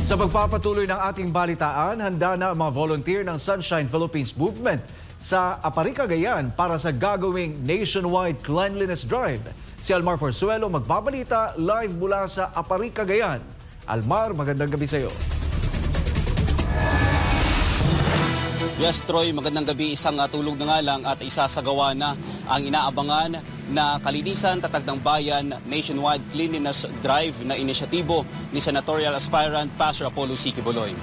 Sa pagpapatuloy ng ating balitaan, handa na ang mga volunteer ng Sunshine Philippines Movement sa Apari, Cagayan para sa gagawing nationwide cleanliness drive. Si Almar Forzuelo magbabalita live mula sa Apari, Cagayan. Almar, magandang gabi sa iyo. Yes, Troy, magandang gabi. Isang tulog na nga lang at isasagawa na ang inaabangan na kalinisan tatag ng bayan nationwide cleanliness drive na inisyatibo ni senatorial aspirant Pastor Apollo C. Quiboloy.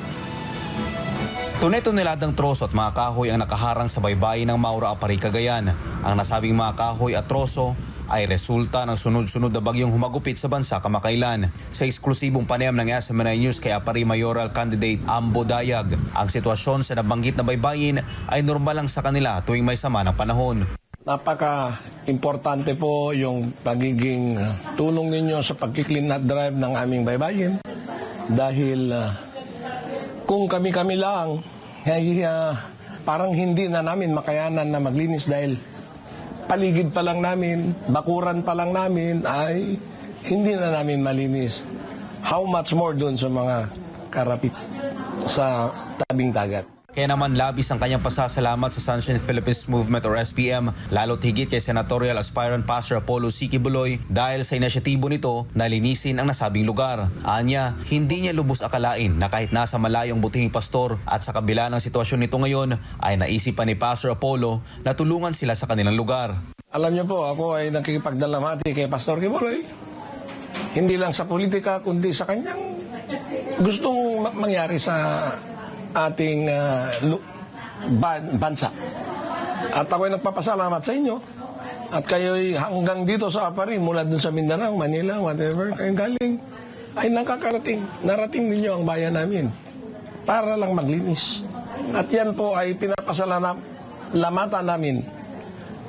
Tunay-tuneladang troso at mga kahoy ang nakaharang sa baybayin ng Maura, Apari, Cagayan. Ang nasabing mga kahoy at troso ay resulta ng sunod-sunod na bagyong humagupit sa bansa kamakailan. Sa eksklusibong panayam ng SMNI News kay Apari Mayoral Candidate Ambo Dayag, ang sitwasyon sa nabanggit na baybayin ay normal lang sa kanila tuwing may sama ng panahon. Napaka-importante po yung pagiging tulong ninyo sa pagki-clean up drive ng aming baybayin. Dahil kung kami-kami lang, parang hindi na namin makayanan na maglinis dahil paligid pa lang namin, bakuran pa lang namin ay hindi na namin malinis. How much more dun sa mga karapit sa tabing dagat. Kaya naman labis ang kanyang pasasalamat sa Sunshine Philippines Movement or SPM, lalo't higit kay senatorial aspirant Pastor Apollo C. Quiboloy dahil sa inisyatibo nito na linisin ang nasabing lugar. Anya, hindi niya lubos akalain na kahit nasa malayong butihing pastor at sa kabila ng sitwasyon nito ngayon ay naisipan ni Pastor Apollo na tulungan sila sa kanilang lugar. Alam niyo po, ako ay nakikipagdalamhati kay Pastor Quiboloy. Hindi lang sa politika, kundi sa kanyang gustong mangyari sa ating bansa. At ako ay nagpapasalamat sa inyo. At kayo'y hanggang dito sa Apari, mula dun sa Mindanao, Manila, whatever kayong galing, ay nakakarating. Narating ninyo ang bayan namin para lang maglinis. At yan po ay pinapasalamatan namin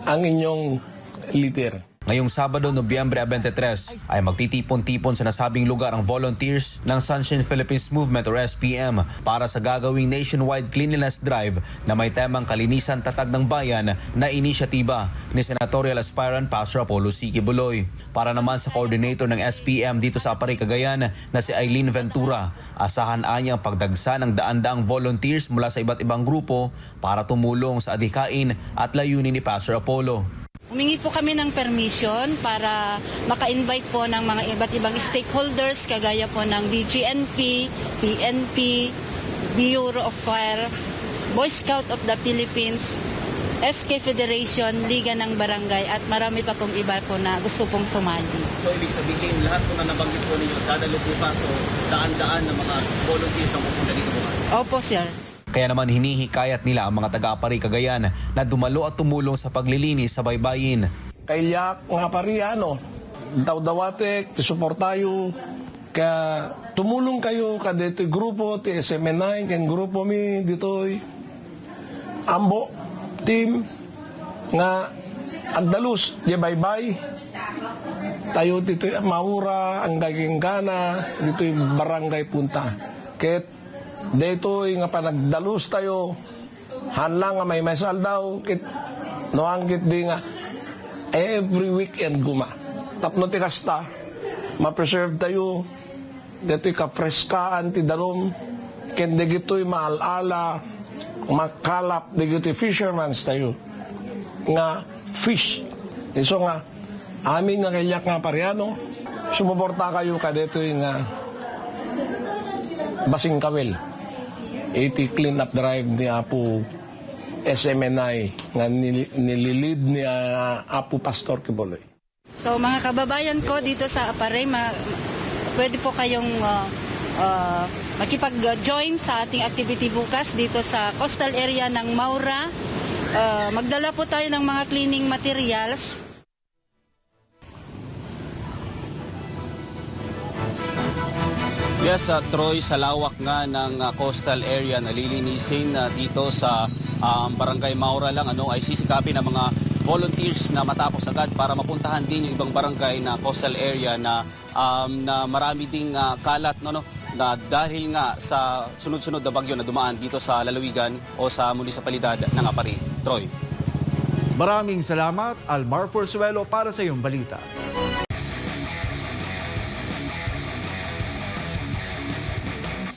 ang inyong leader. Ngayong Sabado, Nobyembre 23, ay magtitipon-tipon sa nasabing lugar ang volunteers ng Sunshine Philippines Movement or SPM para sa gagawing nationwide cleanliness drive na may temang kalinisan tatag ng bayan na inisyatiba ni senatorial aspirant Pastor Apollo C. Quiboloy. Para naman sa coordinator ng SPM dito sa Apari, Cagayan na si Eileen Ventura, asahan niya ang pagdagsa ng daan-daang volunteers mula sa iba't ibang grupo para tumulong sa adhikain at layunin ni Pastor Apollo. Humingi po kami ng permission para maka-invite po ng mga iba't ibang stakeholders kagaya po ng BGNP, PNP, Bureau of Fire, Boy Scout of the Philippines, SK Federation, Liga ng Barangay at marami pa pong iba po na gusto pong sumali. So ibig sabihin lahat po na nabanggit po ninyo dadalo po pa so daan-daan ng mga volunteers ang pupunta dito po? Opo, sir. Kaya naman hinihikayat nila ang mga taga-Apari, Cagayan na dumalo at tumulong sa paglilinis sa baybayin. Kaya nga pari, daw-dawatek, tisuportayo, kaya tumulong kayo kada ito'y grupo, ti SMNI, kan grupo mi, dito'y Ambo, team, nga agdalus, di baybay, tayo dito'y Maura, ang gaging gana, dito'y barangay punta. Kaya dito'y nga panagdalus tayo, hanlang nga may mesal daw, noanggit di nga, every weekend guma. Tapno ti kasta, ma-preserve tayo, dito'y kapreskaan ti darom, kende gito'y maalala, makalap, di gito'y fishermans tayo, nga fish. So nga, amin nga kayak nga pariano, sumuporta kayo ka dito'y nga basing kawel. 80 clean up drive ni Apo SMNI nga nililid ni Apo Pastor Quiboloy. So mga kababayan ko dito sa Apari, pwede po kayong makipag-join sa ating activity bukas dito sa coastal area ng Maura. Magdala po tayo ng mga cleaning materials. Yes, Troy, sa lawak nga ng coastal area na lilinisin dito sa Barangay Maura lang ay sisikapin ng mga volunteers na matapos agad para mapuntahan din yung ibang barangay na coastal area na marami ding kalat na dahil nga sa sunod-sunod na bagyo na dumaan dito sa lalawigan o sa munisipalidad ng Apari. Troy. Maraming salamat, Almar Forzuelo, para sa iyong balita.